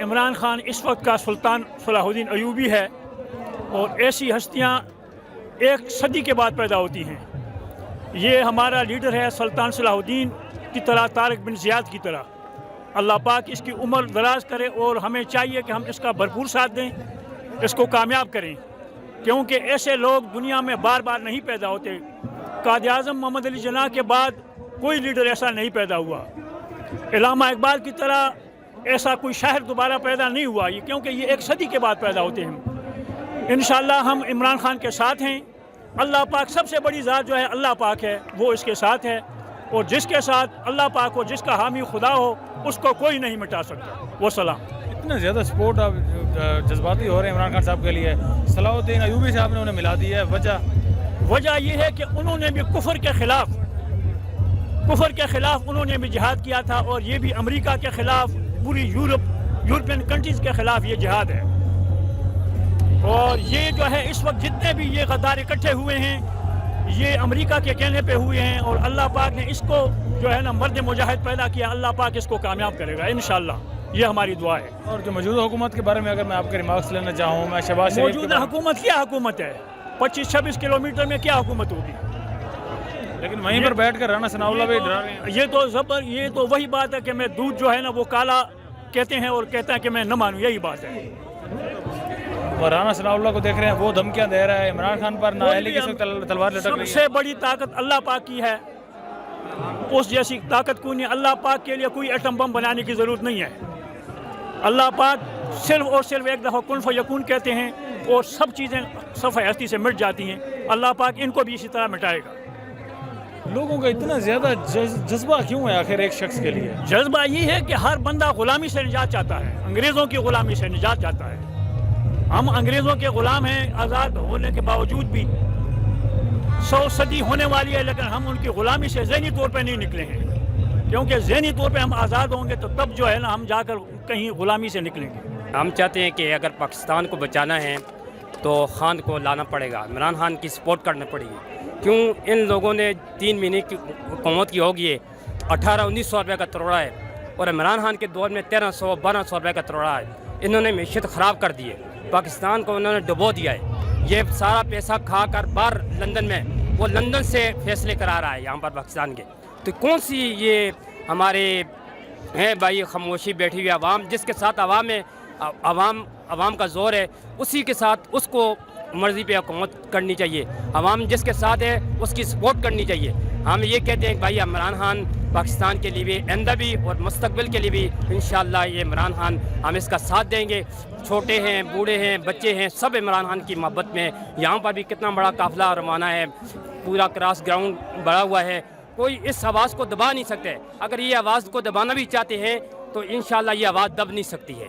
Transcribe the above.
عمران خان اس وقت کا سلطان صلاح الدین ایوبی ہے، اور ایسی ہستیاں ایک صدی کے بعد پیدا ہوتی ہیں۔ یہ ہمارا لیڈر ہے سلطان صلاح الدین کی طرح، طارق بن زیاد کی طرح۔ اللہ پاک اس کی عمر دراز کرے، اور ہمیں چاہیے کہ ہم اس کا بھرپور ساتھ دیں، اس کو کامیاب کریں، کیونکہ ایسے لوگ دنیا میں بار بار نہیں پیدا ہوتے۔ قائد اعظم محمد علی جناح کے بعد کوئی لیڈر ایسا نہیں پیدا ہوا۔ علامہ اقبال کی طرح ایسا کوئی شاعر دوبارہ پیدا نہیں ہوا، کیونکہ یہ ایک صدی کے بعد پیدا ہوتے ہیں۔ انشاءاللہ ہم عمران خان کے ساتھ ہیں۔ اللہ پاک سب سے بڑی ذات جو ہے اللہ پاک ہے، وہ اس کے ساتھ ہے، اور جس کے ساتھ اللہ پاک ہو، جس کا حامی خدا ہو، اس کو کوئی نہیں مٹا سکتا۔ والسلام۔ اتنا زیادہ سپورٹ آپ جذباتی ہو رہے ہیں عمران خان صاحب کے لیے، صلاح الدین ایوبی صاحب نے انہیں ملا دی ہے، وجہ یہ ہے کہ انہوں نے بھی کفر کے خلاف انہوں نے بھی جہاد کیا تھا، اور یہ بھی امریکہ کے خلاف، پوری یورپین کنٹریز کے خلاف یہ جہاد ہے۔ اور یہ جو ہے اس وقت جتنے بھی یہ غدار اکٹھے ہوئے ہیں، یہ امریکہ کے کہنے پہ ہوئے ہیں، اور اللہ پاک نے اس کو جو ہے نا مرد مجاہد پیدا کیا۔ اللہ پاک اس کو کامیاب کرے گا انشاءاللہ، یہ ہماری دعا ہے۔ اور جو موجودہ حکومت کے بارے میں اگر میں آپ کے ریمارکس لینا چاہوں، میں شہباز شریف موجودہ حکومت کیا حکومت ہے؟ 25-26 کلومیٹر میں کیا حکومت ہوگی؟ لیکن وہیں پر بیٹھ کر رانا ثناء اللہ بھی ڈرا رہے ہیں۔ یہ تو وہی بات ہے کہ میں دودھ جو ہے نا وہ کالا کہتے ہیں، اور کہتے ہیں کہ میں نہ مانوں، یہی بات ہے۔ اور رانا ثناء اللہ کو دیکھ رہے ہیں، وہ دھمکیاں دے رہا ہے عمران خان پر، نااہلی کی تلوار لٹک رہی ہے۔ سب سے بڑی طاقت اللہ پاک کی ہے، اس جیسی طاقت کوئی نہیں۔ اللہ پاک کے لیے کوئی ایٹم بم بنانے کی ضرورت نہیں ہے۔ اللہ پاک صرف اور صرف ایک دفعہ کن فیکون کہتے ہیں، اور سب چیزیں صفحہ ہستی سے مٹ جاتی ہیں۔ اللہ پاک ان کو بھی اسی طرح مٹائے گا۔ لوگوں کا اتنا زیادہ جذبہ کیوں ہے آخر ایک شخص کے لیے؟ جذبہ یہ ہے کہ ہر بندہ غلامی سے نجات چاہتا ہے، انگریزوں کی غلامی سے نجات چاہتا ہے۔ ہم انگریزوں کے غلام ہیں، آزاد ہونے کے باوجود بھی 100 صدی ہونے والی ہے، لیکن ہم ان کی غلامی سے ذہنی طور پہ نہیں نکلے ہیں، کیونکہ ذہنی طور پہ ہم آزاد ہوں گے تو تب جو ہے نا ہم جا کر کہیں غلامی سے نکلیں گے۔ ہم چاہتے ہیں کہ اگر پاکستان کو بچانا ہے تو خان کو لانا پڑے گا، عمران خان کی سپورٹ کرنا پڑے گی۔ کیوں ان لوگوں نے 3 مہینے کی حکومت کی ہوگی، 1800-1900 روپے کا تروڑا ہے، اور عمران خان کے دور میں 1300-1200 روپے کا تروڑا ہے۔ انہوں نے معیشت خراب کر دی ہے، پاکستان کو انہوں نے ڈبو دیا ہے۔ یہ سارا پیسہ کھا کر باہر لندن میں، وہ لندن سے فیصلے کرا رہا ہے یہاں پر پاکستان کے۔ تو کون سی یہ ہمارے ہیں بھائی خاموشی بیٹھی ہوئی عوام، جس کے ساتھ عوام کا زور ہے، اسی کے ساتھ اس کو مرضی پہ حکومت کرنی چاہیے۔ عوام جس کے ساتھ ہے اس کی سپورٹ کرنی چاہیے۔ ہم یہ کہتے ہیں کہ بھائی عمران خان پاکستان کے لیے بھی آئندہ بھی اور مستقبل کے لیے بھی انشاءاللہ یہ عمران خان ہم اس کا ساتھ دیں گے۔ چھوٹے ہیں، بوڑھے ہیں، بچے ہیں، سب عمران خان کی محبت میں۔ یہاں پر بھی کتنا بڑا قافلہ روانہ ہے، پورا کراس گراؤنڈ بڑا ہوا ہے، کوئی اس آواز کو دبا نہیں سکتے۔ اگر یہ آواز کو دبانا بھی چاہتے ہیں تو انشاءاللہ یہ آواز دب نہیں سکتی ہے۔